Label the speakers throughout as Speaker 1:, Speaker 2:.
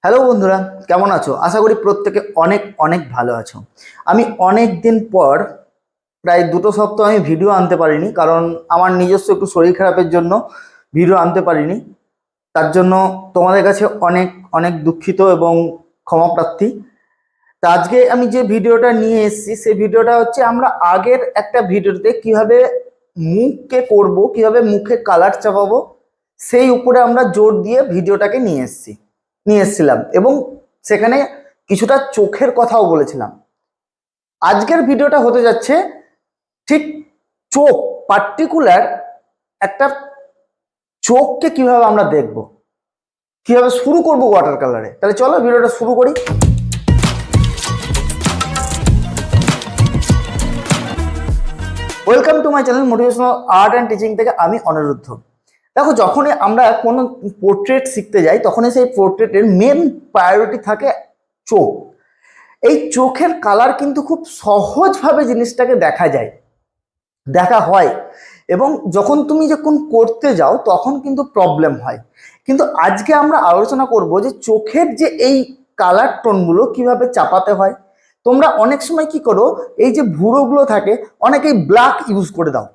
Speaker 1: Hello বন্ধুরা, কেমন আছো? আশা করি প্রত্যেকে অনেক অনেক ভালো আছো। আমি অনেক দিন পর, প্রায় 2 সপ্তাহ আমি ভিডিও আনতে পারিনি, কারণ আমার নিজস্ব একটু শরীর খারাপের জন্য ভিডিও আনতে পারিনি। তার জন্য তোমাদের কাছে অনেক অনেক দুঃখিত এবং ক্ষমা প্রার্থী। তা আজকে আমি যে ভিডিওটা নিয়ে এসেছি সেই ভিডিওটা হচ্ছে আমরা আগের একটা ভিডিওতে কিভাবে মুখকে করব, কিভাবে মুখে কালার চাপাবো, সেই উপরে আমরা জোর দিয়ে ভিডিওটাকে নিয়ে এসেছিলাম এবং সেখানে কিছুটা চোখের কথাও বলেছিলাম। আজকের ভিডিওটা হতে যাচ্ছে ঠিক চোখ, পার্টিকুলার একটা চোখকে কিভাবে আমরা দেখব, কিভাবে শুরু করব ওয়াটার কালারে। তাহলে চলো ভিডিওটা শুরু করি। Welcome to my channel motivational art and teaching থেকে আমি অনিরুদ্ধ। দেখো, যখনই আমরা কোনো পোর্ট্রেট শিখতে যাই তখনই সেই পোর্ট্রেটের মেন প্রায়োরিটি থাকে চোখ। এই চোখের কালার কিন্তু খুব সহজভাবে জিনিসটাকে দেখা হয়, এবং যখন করতে যাও তখন কিন্তু প্রবলেম হয়। কিন্তু আজকে আমরা আলোচনা করব যে চোখের যে এই কালার টোনগুলো কিভাবে চাপাতে হয়। তোমরা অনেক সময় কি করো, এই যে ভুরোগুলো থাকে অনেকেই ব্ল্যাক ইউজ করে দাও,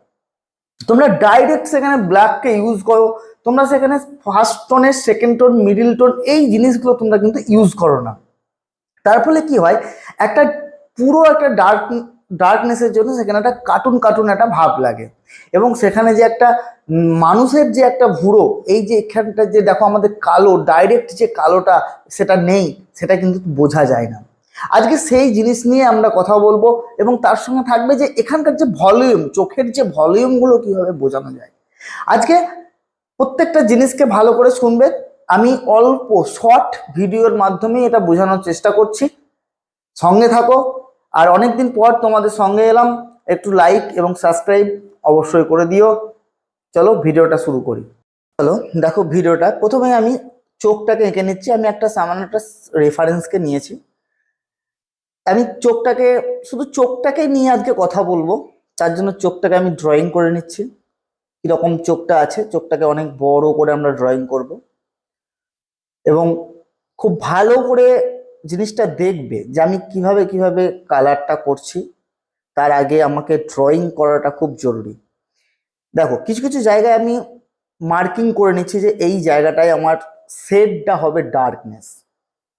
Speaker 1: তোমরা ডাইরেক্ট সেখানে ব্ল্যাককে ইউজ করো, তোমরা সেখানে ফার্স্ট টোনের সেকেন্ড টোন মিডিল টোন এই জিনিসগুলো তোমরা কিন্তু ইউজ করো না। তার ফলে কি হয়, একটা পুরো একটা ডার্কনেসের জন্য সেখানে একটা কার্টুন কার্টুন একটা ভাব লাগে, এবং সেখানে যে একটা মানুষের যে একটা ভুরো, এই যে এখানটা যে দেখো আমাদের কালো, ডাইরেক্ট যে কালোটা সেটা নেই, সেটা কিন্তু বোঝা যায় না। আজকে সেই জিনিস নিয়ে আমরা কথা বলবো, এবং তার সঙ্গে থাকবে যে এখানকার যে ভলিউম, চোখের যে ভলিউমগুলো কিভাবে বোঝানো যায়। আজকে প্রত্যেকটা জিনিসকে ভালো করে শুনবে। আমি অল্প শর্ট ভিডিওর মাধ্যমে এটা বোঝানোর চেষ্টা করছি, সঙ্গে থাকো। আর অনেকদিন পর তোমাদের সঙ্গে এলাম, একটু লাইক এবং সাবস্ক্রাইব অবশ্যই করে দিও। চলো ভিডিওটা শুরু করি। চলো দেখো, ভিডিওটা প্রথমে আমি চোখটাকে এঁকে নিচ্ছি। আমি একটা সামান্য একটা রেফারেন্সকে নিয়েছি। আমি শুধু চোখটাকে নিয়ে আজকে কথা বলবো, তার জন্য চোখটাকে আমি ড্রয়িং করে নিচ্ছি। কিরকম চোখটা আছে, চোখটাকে অনেক বড় করে আমরা ড্রয়িং করব, এবং খুব ভালো করে জিনিসটা দেখবে যে আমি কিভাবে কিভাবে কালারটা করছি। তার আগে আমাকে ড্রয়িং করাটা খুব জরুরি। দেখো, কিছু কিছু জায়গায় আমি মার্কিং করে নিচ্ছি যে এই জায়গাটায় আমার শেডটা হবে ডার্কনেস।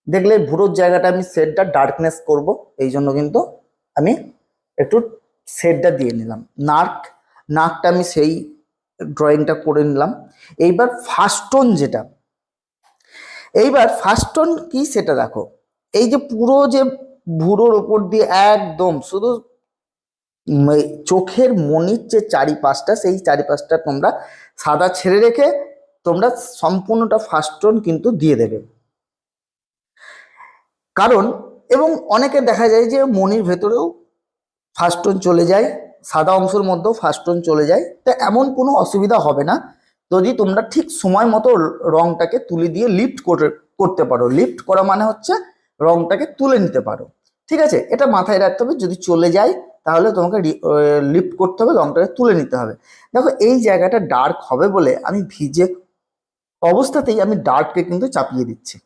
Speaker 1: দেখলে ভুরোর জায়গাটা আমি শেডটা ডার্কনেস করব, এই জন্য কিন্তু আমি একটু শেডটা দিয়ে নিলাম। নাকটা আমি সেই ড্রয়িংটা করে নিলাম। এইবার ফার্স্ট টোন কি সেটা দেখো। এই যে পুরো যে ভুরোর ওপর দিয়ে একদম শুধু চোখের মনির যে চারিপাশটা, সেই চারিপাশটা তোমরা সাদা ছেড়ে রেখে তোমরা সম্পূর্ণটা ফার্স্ট টোন কিন্তু দিয়ে দেবে। কারণ এবং অনেকে দেখা যায় যে মনির ভেতরেও ফার্স্ট টোন চলে যায়, সাদা অংশের মধ্যেও ফার্স্ট টোন চলে যায়। তা এমন কোনো অসুবিধা হবে না যদি তোমরা ঠিক সময় মতো রংটাকে তুলে দিয়ে করতে পারো। লিফট করা মানে হচ্ছে রংটাকে তুলে নিতে পারো, ঠিক আছে? এটা মাথায় রাখতে হবে। যদি চলে যায় তাহলে তোমাকে লিফট করতে হবে, রংটাকে তুলে নিতে হবে। দেখো, এই জায়গাটা ডার্ক হবে বলে আমি ভিজে অবস্থাতেই আমি ডার্ককে কিন্তু চাপিয়ে দিচ্ছি।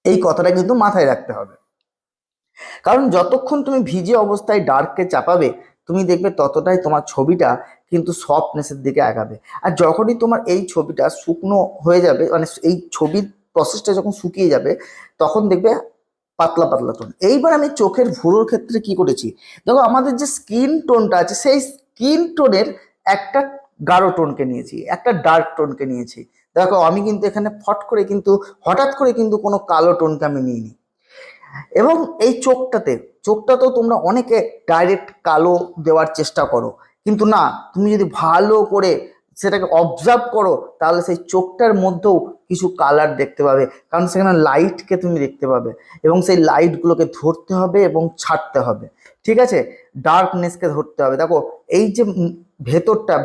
Speaker 1: এই কথাটা কিন্তু মাথায় রাখতে হবে, কারণ যতক্ষণ তুমি ভিজে অবস্থায় ডার্ককে চাপাবে তুমি দেখবে ততটাই তোমার ছবিটা কিন্তু সফটনেসের দিকে আগাবে। আর যখনই তোমার এই ছবিটা শুকনো হয়ে যাবে, মানে এই ছবির প্রসেসটা যখন শুকিয়ে যাবে, তখন দেখবে পাতলা পাতলা টোন। এইবার আমি চোখের ভুরোর ক্ষেত্রে কি করেছি, দেখো আমাদের যে স্কিন টোনটা আছে সেই স্কিন টোনের একটা গাঢ় টোনকে নিয়েছি, একটা ডার্ক টোনকে নিয়েছি। দেখো, আমি কিন্তু এখানে হঠাৎ করে কিন্তু কোনো কালো টোনকে আমি নিইনি। এবং এই চোখটাতেও তোমরা অনেকে ডাইরেক্ট কালো দেওয়ার চেষ্টা করো, কিন্তু না, তুমি যদি ভালো করে সেটাকে অবজার্ভ করো তাহলে সেই চোখটার মধ্যেও কিছু কালার দেখতে পাবে, কারণ সেখানে লাইটকে তুমি দেখতে পাবে, এবং সেই লাইটগুলোকে ধরতে হবে এবং ছাড়তে হবে, ঠিক আছে? ডার্কনেসকে ধরতে হবে। দেখো, এই যে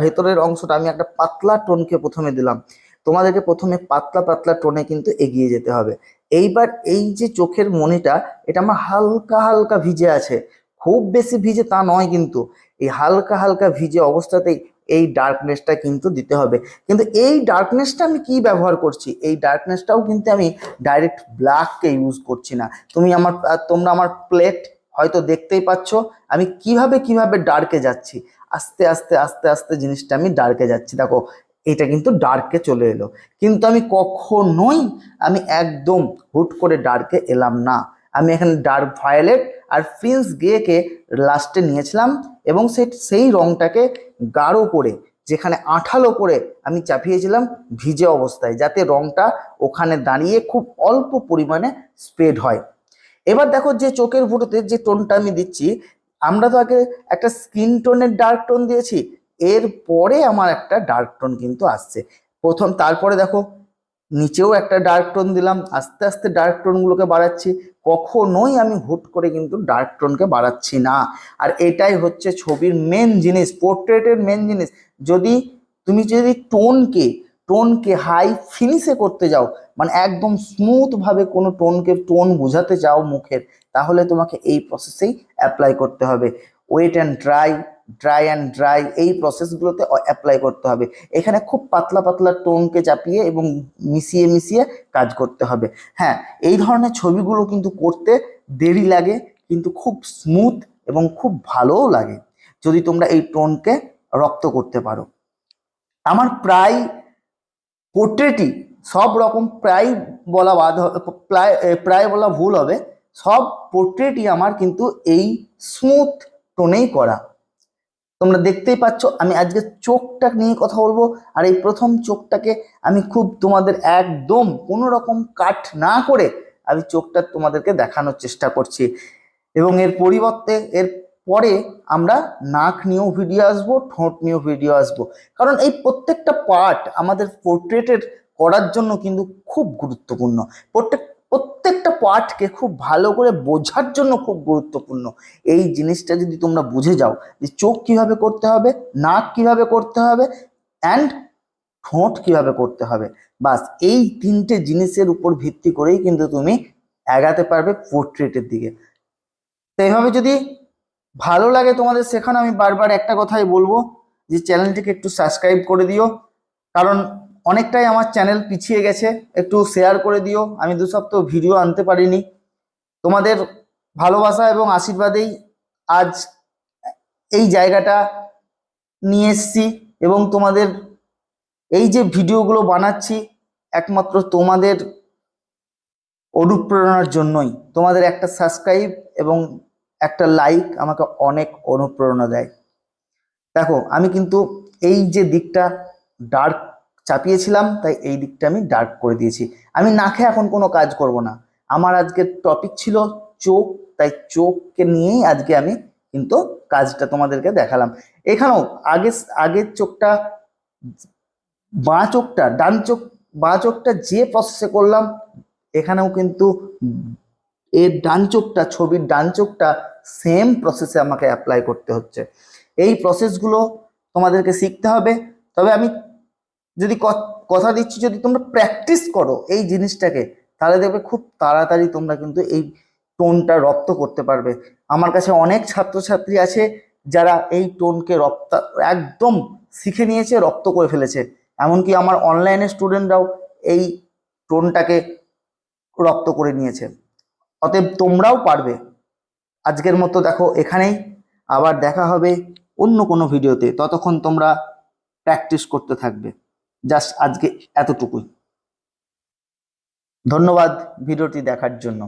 Speaker 1: ভেতরের অংশটা আমি একটা পাতলা টোনকে প্রথমে দিলাম, তোমাদেরকে প্রথমে পাতলা পাতলা টোনে কিন্তু এগিয়ে যেতে হবে। এইবার এই যে চোখের মনিটা, এটা আমার হালকা হালকা ভিজে আছে, খুব বেশি ভিজে তা নয়, কিন্তু এই হালকা হালকা ভিজে অবস্থাতেই এই ডার্কনেসটা কিন্তু দিতে হবে। কিন্তু এই ডার্কনেসটা আমি কি ব্যবহার করছি, এই ডার্কনেসটাও কিন্তু আমি ডাইরেক্ট ব্ল্যাককে ইউজ করছি না। তোমরা আমার প্লেট হয়তো দেখতেই পাচ্ছ আমি কিভাবে ডার্কে যাচ্ছি, আস্তে আস্তে আস্তে আস্তে জিনিসটা আমি ডার্কে যাচ্ছি। দেখো এটা কিন্তু ডার্কে চলে এলো, কিন্তু আমি কখনোই আমি একদম হুট করে ডার্কে এলাম না। আমি এখানে ডার্ক ভায়োলেট আর প্রিন্স গ্রেকে লাস্টে নিয়েছিলাম এবং সেই রংটাকে গাঢ় করে, যেখানে আঠালো করে আমি চাপিয়েছিলাম ভিজে অবস্থায়, যাতে রংটা ওখানে দাঁড়িয়ে খুব অল্প পরিমাণে স্প্রেড হয়। এবার দেখো যে চোখের ফুটোতে যে টোনটা আমি দিচ্ছি, আমরা তো আগে একটা স্কিন টোনের ডার্ক টোন দিয়েছি, এরপরে আমার একটা ডার্ক টোন কিন্তু আসছে তারপরে দেখো নিচেও একটা ডার্ক টোন দিলাম, আস্তে আস্তে ডার্ক টোনগুলোকে বাড়াচ্ছি। কখনোই আমি হুট করে কিন্তু ডার্ক টোনকে বাড়াচ্ছি না। আর এটাই হচ্ছে ছবির মেন জিনিস, পোর্ট্রেটের মেন জিনিস। তুমি যদি টোনকে হাই ফিনিশে করতে যাও, মানে একদম স্মুথ ভাবে কোনো টোন বোঝাতে চাও মুখের, তাহলে তোমাকে এই প্রসেসেই অ্যাপ্লাই করতে হবে। ওয়েট অ্যান্ড ড্রাই এই প্রসেসগুলোতে অ্যাপ্লাই করতে হবে। এখানে খুব পাতলা পাতলা টোনকে চাপিয়ে এবং মিশিয়ে কাজ করতে হবে। হ্যাঁ, এই ধরনের ছবিগুলো কিন্তু করতে দেরি লাগে, কিন্তু খুব স্মুথ এবং খুব ভালোও লাগে যদি তোমরা এই টোনকে রপ্ত করতে পারো। আমার প্রায় পোর্ট্রেটই সব রকম প্রায় বলা ভুল হবে, সব পোর্ট্রেটই আমার কিন্তু এই স্মুথ টোনেই করা। তোমরা দেখতেই পাচ্ছ আমি আজকে চোখটা নিয়ে কথা বলবো, আর এই প্রথম চোখটাকে আমি খুব তোমাদের একদম কোনো রকম কাট না করে আমি চোখটা তোমাদেরকে দেখানোর চেষ্টা করছি। এবং এর পরে আমরা নাক নিয়েও ভিডিও আসবো, ঠোঁট নিয়েও ভিডিও আসবো, কারণ এই প্রত্যেকটা পার্ট আমাদের পোর্ট্রেটের করার জন্য কিন্তু খুব গুরুত্বপূর্ণ। প্রত্যেকটা পার্টকে খুব ভালো করে বোঝার জন্য খুব গুরুত্বপূর্ণ। এই জিনিসটা যদি তোমরা বুঝে যাও যে চোখ কিভাবে করতে হবে, নাক কিভাবে করতে হবে, অ্যান্ড ঠোঁট কিভাবে করতে হবে, বাস এই তিনটে জিনিসের উপর ভিত্তি করেই কিন্তু তুমি এগাতে পারবে পোর্ট্রেটের দিকে। তো এইভাবে যদি ভালো লাগে তোমাদের শেখানো, আমি বারবার একটা কথাই বলবো যে চ্যানেলটিকে একটু সাবস্ক্রাইব করে দিও, কারণ অনেকটাই আমার চ্যানেল পিছিয়ে গেছে। একটু শেয়ার করে দিও, আমি 2 সপ্তাহ ভিডিও আনতে পারিনি। তোমাদের ভালোবাসা এবং আশীর্বাদেই আজ এই জায়গাটা নিয়ে এসছি, এবং তোমাদের এই যে ভিডিওগুলো বানাচ্ছি একমাত্র তোমাদের অনুপ্রেরণার জন্যই। তোমাদের একটা সাবস্ক্রাইব এবং একটা লাইক আমাকে অনেক অনুপ্রেরণা দেয়। দেখো আমি কিন্তু এই যে দিকটা ডার্ক চাপিয়েছিলাম, তাই এই দিকটা আমি ডার্ক করে দিয়েছি। আমি নাকে এখন কোনো কাজ করব না, আমার আজকের টপিক ছিল চোখ, তাই চোখকে নিয়েই আজকে আমি কিন্তু কাজটা তোমাদেরকে দেখালাম। এখানেও আগের চোখটা বাঁ চোখটা যে প্রসেসে করলাম, এখানেও কিন্তু ছবির ডান চোখটা সেম প্রসেসে আমাকে অ্যাপ্লাই করতে হচ্ছে। এই প্রসেসগুলো তোমাদেরকে শিখতে হবে। তবে আমি যদি কথা দিচ্ছি, যদি তোমরা প্র্যাকটিস করো এই জিনিসটাকে, তাহলে দেখবে খুব তাড়াতাড়ি তোমরা কিন্তু এই টোনটা রপ্ত করতে পারবে। আমার কাছে অনেক ছাত্রছাত্রী আছে যারা এই টোনকে একদম শিখে নিয়েছে, রপ্ত করে ফেলেছে। এমনকি আমার অনলাইনে স্টুডেন্টরাও এই টোনটাকে রপ্ত করে নিয়েছে। অতএব তোমরাও পারবে। আজকের মতো দেখো এখানেই, আবার দেখা হবে অন্য কোনো ভিডিওতে। ততক্ষণ তোমরা প্র্যাকটিস করতে থাকবে। জাস্ট আজকে এতটুকুই। ধন্যবাদ ভিডিওটি দেখার জন্য।